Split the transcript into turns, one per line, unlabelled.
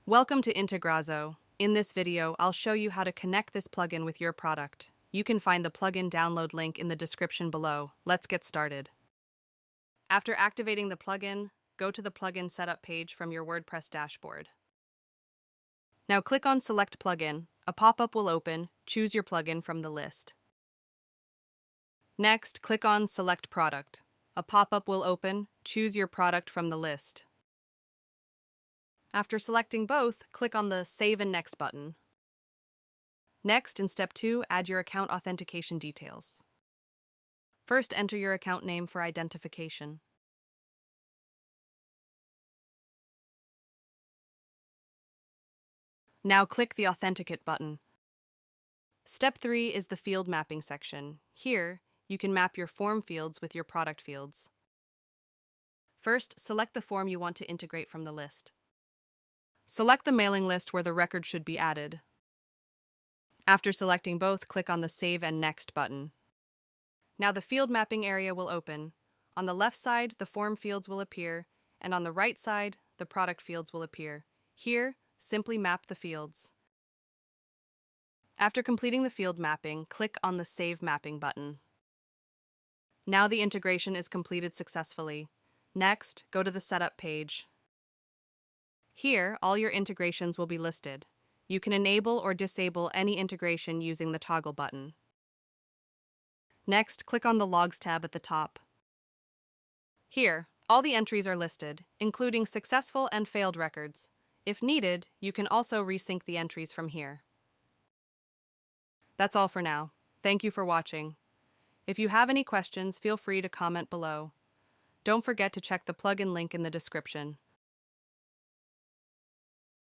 Welcome to Integrazo. In this video, I'll show you how to connect this plugin with your product. You can find the plugin download link in the description below. Let's get started. After activating the plugin, go to the plugin setup page from your WordPress dashboard. Now click on Select Plugin. A pop-up will open. Choose your plugin from the list. Next, click on Select Product. A pop-up will open. Choose your product from the list. After selecting both, click on the Save and Next button. Next, in Step 2, add your account authentication details. First, enter your account name for identification. Now click the Authenticate button. Step 3 is the field mapping section. Here, you can map your form fields with your product fields. First, select the form you want to integrate from the list. Select the mailing list where the record should be added. After selecting both, click on the Save and Next button. Now the field mapping area will open. On the left side, the form fields will appear, and on the right side, the product fields will appear. Here, simply map the fields. After completing the field mapping, click on the Save Mapping button. Now the integration is completed successfully. Next, go to the Setup page. Here, all your integrations will be listed. You can enable or disable any integration using the toggle button. Next, click on the Logs tab at the top. Here, all the entries are listed, including successful and failed records. If needed, you can also resync the entries from here. That's all for now. Thank you for watching. If you have any questions, feel free to comment below. Don't forget to check the plugin link in the description.